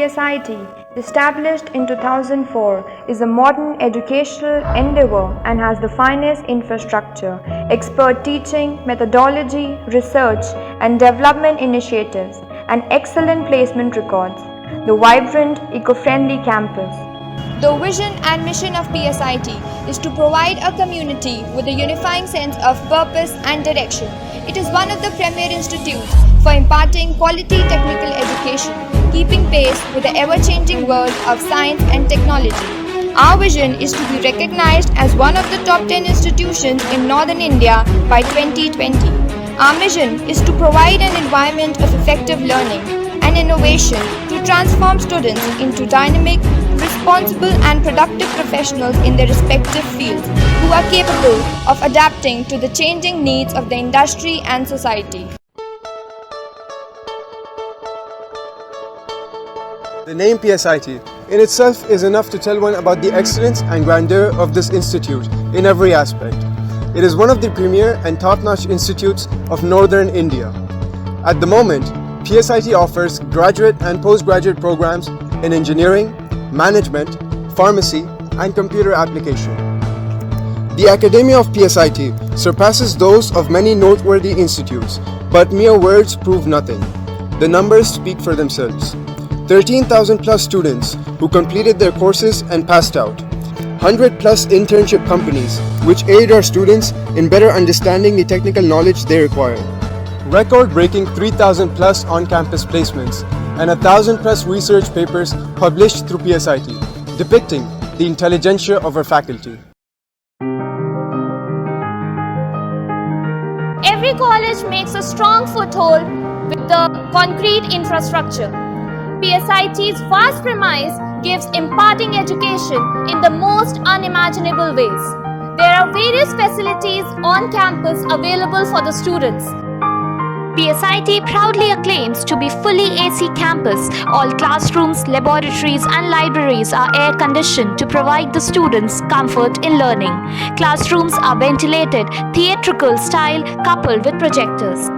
PSIT, established in 2004, is a modern educational endeavor and has the finest infrastructure, expert teaching, methodology, research and development initiatives, and excellent placement records. The vibrant, eco-friendly campus. The vision and mission of PSIT is to provide a community with a unifying sense of purpose and direction. It is one of the premier institutes for imparting quality technical education, keeping pace with the ever-changing world of science and technology. Our vision is to be recognized as one of the top 10 institutions in Northern India by 2020. Our mission is to provide an environment of effective learning and innovation to transform students into dynamic, responsible and productive professionals in their respective fields who are capable of adapting to the changing needs of the industry and society. The name PSIT in itself is enough to tell one about the excellence and grandeur of this institute in every aspect. It is one of the premier and top-notch institutes of Northern India. At the moment, PSIT offers graduate and postgraduate programs in engineering, management, pharmacy, and computer application. The academia of PSIT surpasses those of many noteworthy institutes, but mere words prove nothing. The numbers speak for themselves. 13,000 plus students who completed their courses and passed out. 100 plus internship companies which aid our students in better understanding the technical knowledge they require. Record-breaking 3,000 plus on-campus placements and 1,000 plus research papers published through PSIT, depicting the intelligentsia of our faculty. Every college makes a strong foothold with the concrete infrastructure. PSIT's vast premise gives imparting education in the most unimaginable ways. There are various facilities on campus available for the students. PSIT proudly acclaims to be fully AC campus. All classrooms, laboratories and libraries are air-conditioned to provide the students comfort in learning. Classrooms are ventilated, theatrical style coupled with projectors.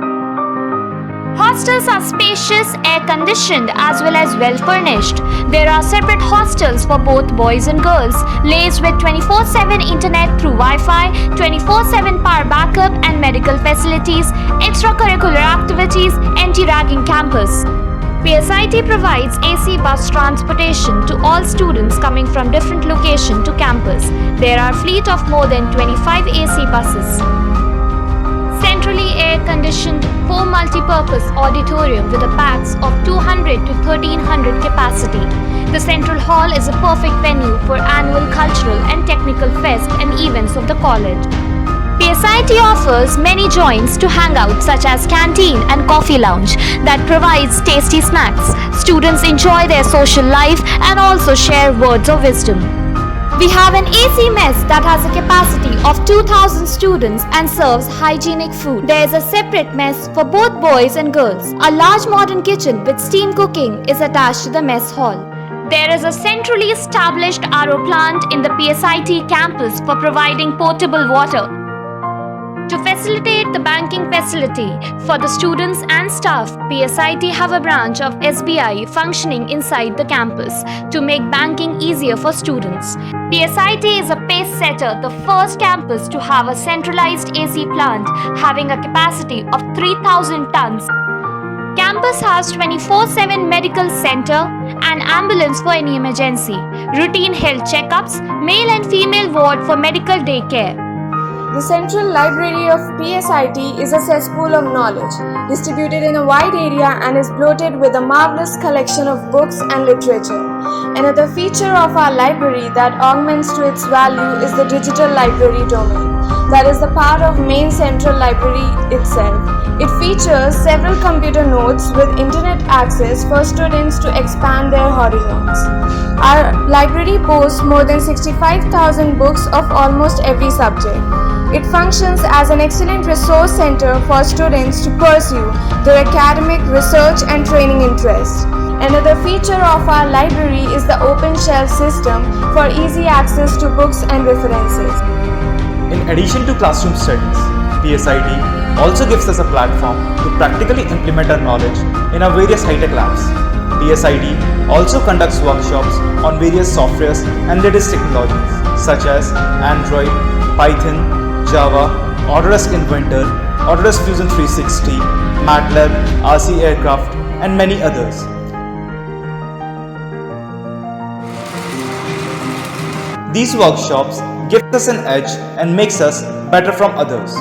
Hostels are spacious, air-conditioned as well as well-furnished. There are separate hostels for both boys and girls, laced with 24/7 internet through Wi-Fi, 24/7 power backup and medical facilities, extracurricular activities, anti-ragging campus. PSIT provides AC bus transportation to all students coming from different locations to campus. There are a fleet of more than 25 AC buses. Centrally air-conditioned 4 multi-purpose auditorium with a pax of 200 to 1300 capacity. The Central Hall is a perfect venue for annual cultural and technical fest and events of the college. PSIT offers many joints to hang out such as canteen and coffee lounge that provides tasty snacks. Students enjoy their social life and also share words of wisdom. We have an AC mess that has a capacity of 2,000 students and serves hygienic food. There is a separate mess for both boys and girls. A large modern kitchen with steam cooking is attached to the mess hall. There is a centrally established RO plant in the PSIT campus for providing potable water. To facilitate the banking facility for the students and staff, PSIT have a branch of SBI functioning inside the campus to make banking easier for students. PSIT is a pace setter, the first campus to have a centralized AC plant having a capacity of 3,000 tons. Campus has 24/7 medical center and ambulance for any emergency, routine health checkups, male and female ward for medical daycare. The Central Library of PSIT is a cesspool of knowledge, distributed in a wide area and is bloated with a marvelous collection of books and literature. Another feature of our library that augments to its value is the digital library domain. That is the part of main Central Library itself. It features several computer nodes with internet access for students to expand their horizons. Our library boasts more than 65,000 books of almost every subject. It functions as an excellent resource center for students to pursue their academic, research and training interests. Another feature of our library is the open shelf system for easy access to books and references. In addition to classroom studies, PSIT also gives us a platform to practically implement our knowledge in our various high-tech labs. PSIT also conducts workshops on various softwares and latest technologies such as Android, Python, Java, Autodesk Inventor, Autodesk Fusion 360, MATLAB, RC Aircraft, and many others. These workshops give us an edge and makes us better from others.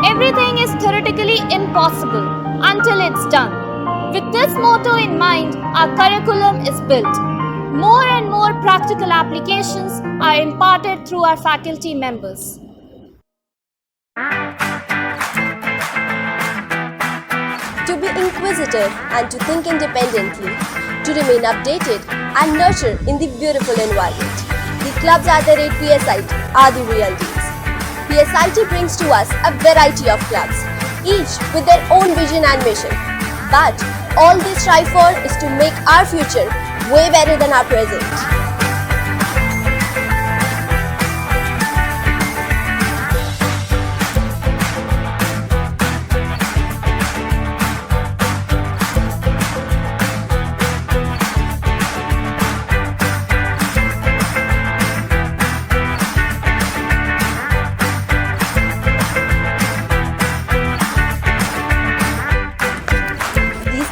Everything is theoretically impossible until it's done. With this motto in mind, our curriculum is built. More and more practical applications are imparted through our faculty members. To be inquisitive and to think independently, to remain updated and nurture in the beautiful environment. The clubs at the rate PSIT are the real deals. PSIT brings to us a variety of clubs, each with their own vision and mission. But all they strive for is to make our future way better than our present.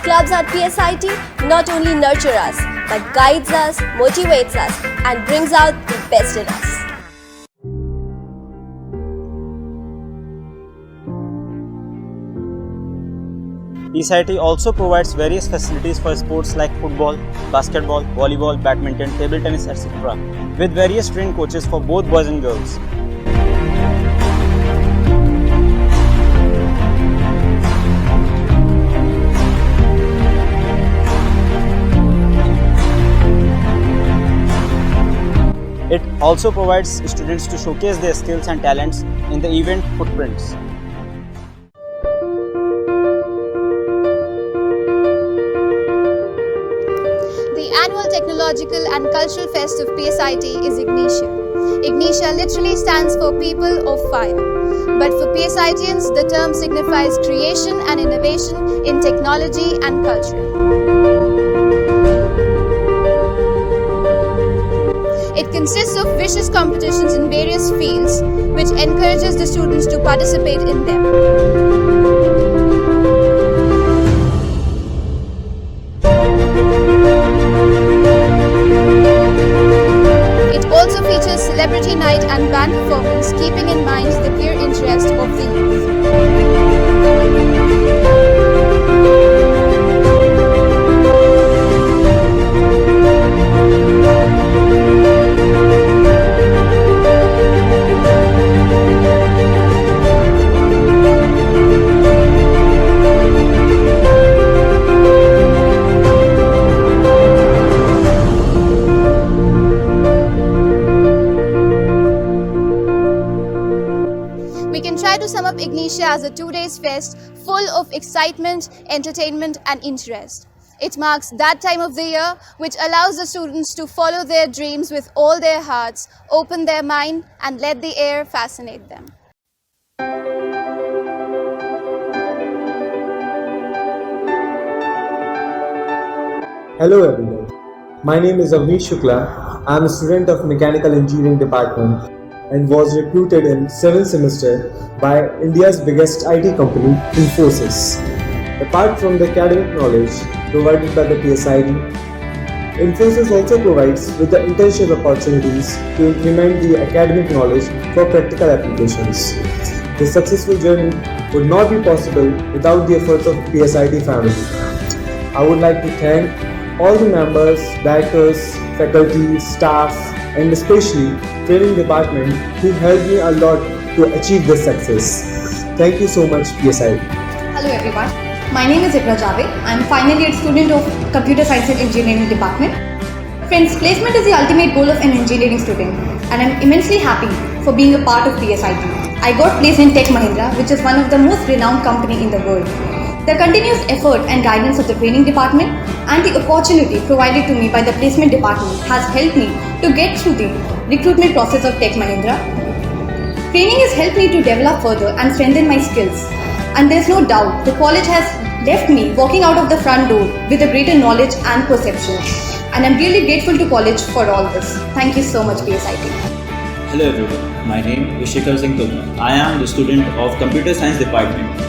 Clubs at PSIT not only nurture us, but guides us, motivates us, and brings out the best in us. PSIT also provides various facilities for sports like football, basketball, volleyball, badminton, table tennis, etc. with various trained coaches for both boys and girls. It also provides students to showcase their skills and talents in the event footprints. The annual Technological and Cultural Fest of PSIT is Ignitia. Ignitia literally stands for People of Fire. But for PSITians, the term signifies creation and innovation in technology and culture. It consists of vicious competitions in various fields, which encourages the students to participate in them. It also features celebrity night and band performance, keeping in mind the peer interest of the youth. We can try to sum up Ignitia as a 2-day fest full of excitement, entertainment and interest. It marks that time of the year which allows the students to follow their dreams with all their hearts, open their mind and let the air fascinate them. Hello everyone, my name is Avnish Shukla. I am a student of Mechanical Engineering Department and was recruited in 7th semester by India's biggest IT company, Infosys. Apart from the academic knowledge provided by the PSIT, Infosys also provides with the internship opportunities to implement the academic knowledge for practical applications. This successful journey would not be possible without the efforts of PSIT family. I would like to thank all the members, directors, faculty, staff, and especially training department who helped me a lot to achieve this success. Thank you so much, PSIT. Hello everyone, my name is Ikra Javed. I am a final year student of Computer Science and Engineering Department. Friends, placement is the ultimate goal of an engineering student and I am immensely happy for being a part of PSIT. I got placed in Tech Mahindra, which is one of the most renowned company in the world. The continuous effort and guidance of the training department and the opportunity provided to me by the placement department has helped me to get through the recruitment process of Tech Mahindra. Training has helped me to develop further and strengthen my skills. And there's no doubt the college has left me walking out of the front door with a greater knowledge and perception. And I'm really grateful to college for all this. Thank you so much, PSIT. Hello everyone, my name is Shikhar Singh Tulma. I am the student of Computer Science Department.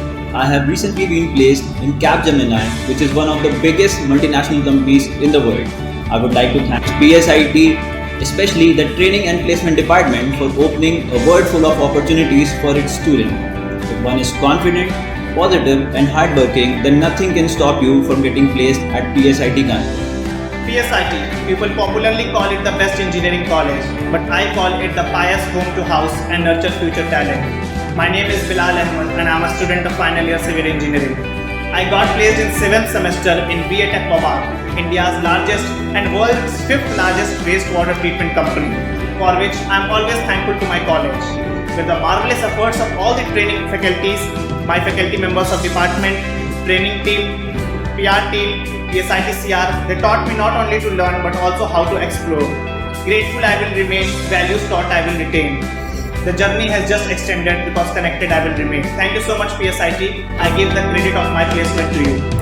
I have recently been placed in Capgemini, which is one of the biggest multinational companies in the world. I would like to thank PSIT, especially the Training and Placement Department, for opening a world full of opportunities for its students. If one is confident, positive and hardworking, then nothing can stop you from getting placed at PSIT campus. PSIT, people popularly call it the best engineering college, but I call it the pious home to house and nurture future talent. My name is Bilal Ahmed and I am a student of final year civil engineering. I got placed in 7th semester in BA Tech Pawar, India's largest and world's 5th largest wastewater treatment company, for which I am always thankful to my college. With the marvelous efforts of all the training faculties, my faculty members of department, training team, PR team, PSIT CR, they taught me not only to learn but also how to explore. Grateful I will remain, values taught I will retain. The journey has just extended because connected I will remain. Thank you so much PSIT. I give the credit of my placement to you.